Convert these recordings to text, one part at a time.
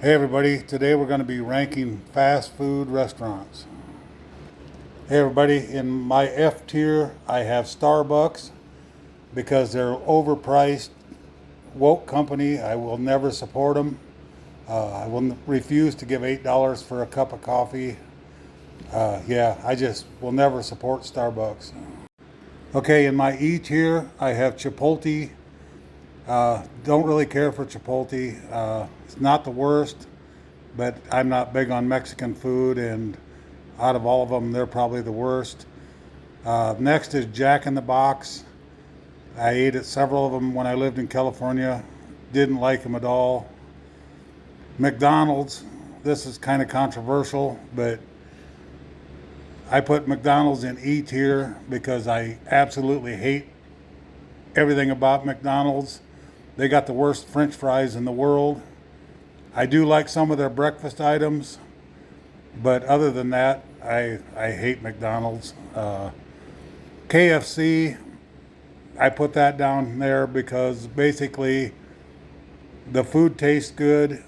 Hey everybody, today we're going to be ranking fast food restaurants. Hey everybody, in my F tier I have Starbucks because they're overpriced, woke company. I will never support them. I will refuse to give $8 for a cup of coffee. I just will never support Starbucks. Okay, in my E tier I have Chipotle. Don't really care for Chipotle. It's not the worst, but I'm not big on Mexican food, and out of all of them, they're probably the worst. Next is Jack in the Box. I ate at several of them when I lived in California. Didn't like them at all. McDonald's. This is kind of controversial, but I put McDonald's in E tier because I absolutely hate everything about McDonald's. They got the worst French fries in the world. I do like some of their breakfast items, but other than that, I hate McDonald's. KFC, I put that down there because basically the food tastes good,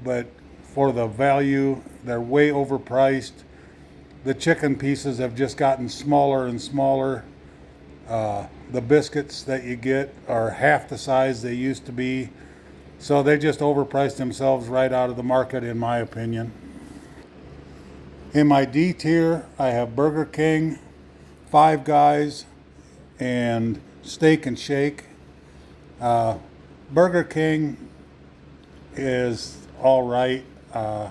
but for the value, they're way overpriced. The chicken pieces have just gotten smaller and smaller. The biscuits that you get are half the size they used to be. So they just overpriced themselves right out of the market, in my opinion. In my D tier, I have Burger King, Five Guys, and Steak and Shake. Burger King is all right. I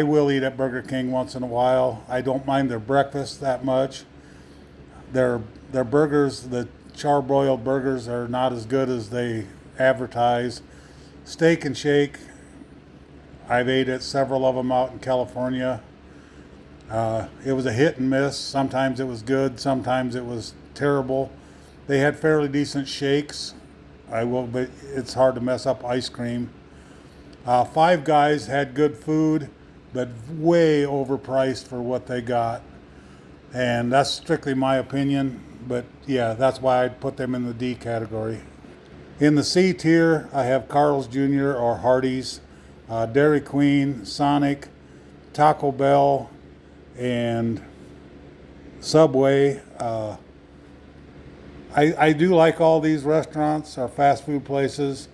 will eat at Burger King once in a while. I don't mind their breakfast that much. Their burgers, the charbroiled burgers, are not as good as they advertise. Steak and Shake, I've ate at several of them out in California. It was a hit and miss. Sometimes it was good, sometimes it was terrible. They had fairly decent shakes. But it's hard to mess up ice cream. Five Guys had good food, but way overpriced for what they got. And that's strictly my opinion, but yeah, that's why I'd put them in the D category. In the C tier, I have Carl's Jr. or Hardee's, Dairy Queen, Sonic, Taco Bell, and Subway. I do like all these restaurants or fast food places.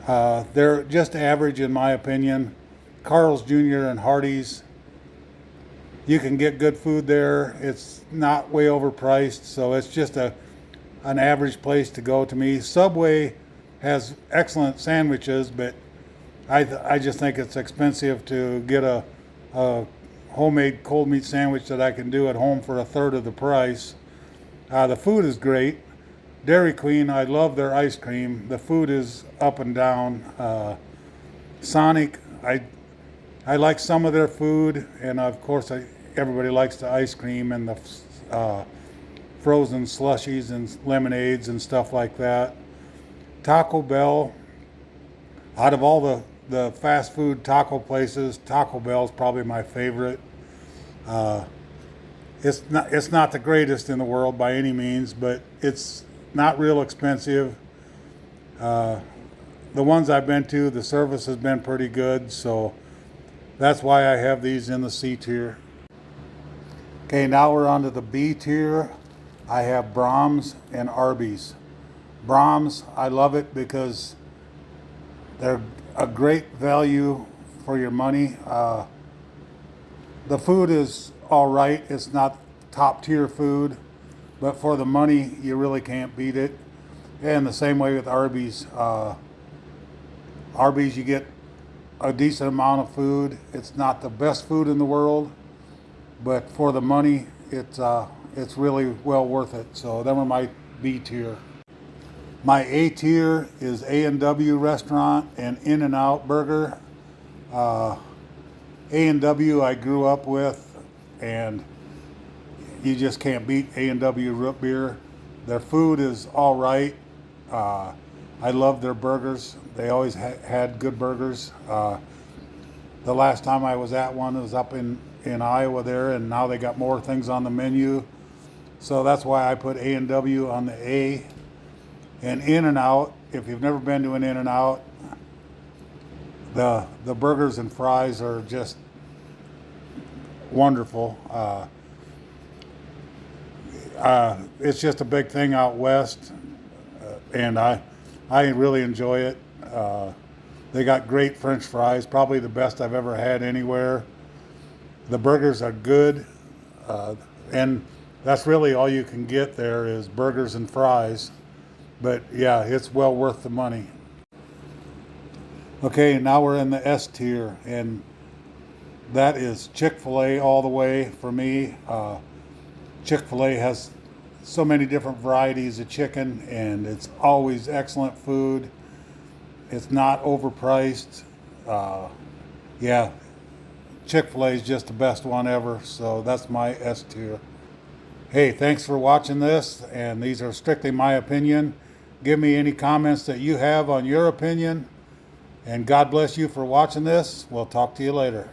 They're just average in my opinion. Carl's Jr. and Hardee's, you can get good food there. It's not way overpriced, so it's just an average place to go to me. Subway has excellent sandwiches, but I just think it's expensive to get a homemade cold meat sandwich that I can do at home for a third of the price. The food is great. Dairy Queen, I love their ice cream. The food is up and down. Sonic, I like some of their food, and of course everybody likes the ice cream and the frozen slushies and lemonades and stuff like that. Taco Bell, out of all the fast food taco places, Taco Bell is probably my favorite. It's not the greatest in the world by any means, but it's not real expensive. The ones I've been to, the service has been pretty good, so that's why I have these in the C tier. Okay, now we're on to the B tier. I have Brahms and Arby's. Brahms, I love it because they're a great value for your money. The food is all right. It's not top tier food, but for the money, you really can't beat it. And the same way with Arby's. Arby's, you get a decent amount of food. It's not the best food in the world, but for the money, it's really well worth it. So them are my B tier. My A tier is A&W Restaurant and In-N-Out Burger. A&W I grew up with, and you just can't beat A&W root beer. Their food is all right. I love their burgers. They always had good burgers. The last time I was at one was up in Iowa there, and now they got more things on the menu. So that's why I put A&W on the A. And In-N-Out, if you've never been to an In-N-Out, The burgers and fries are just wonderful. It's just a big thing out west, and I really enjoy it. They got great French fries, probably the best I've ever had anywhere. The burgers are good, and that's really all you can get there is burgers and fries. But yeah, it's well worth the money. Okay, now we're in the S tier, and that is Chick-fil-A all the way for me. Chick-fil-A has so many different varieties of chicken, and it's always excellent food. It's not overpriced. Yeah, Chick-fil-A is just the best one ever, so that's my S tier. Hey, thanks for watching this, and these are strictly my opinion. Give me any comments that you have on your opinion, and God bless you for watching this. We'll talk to you later.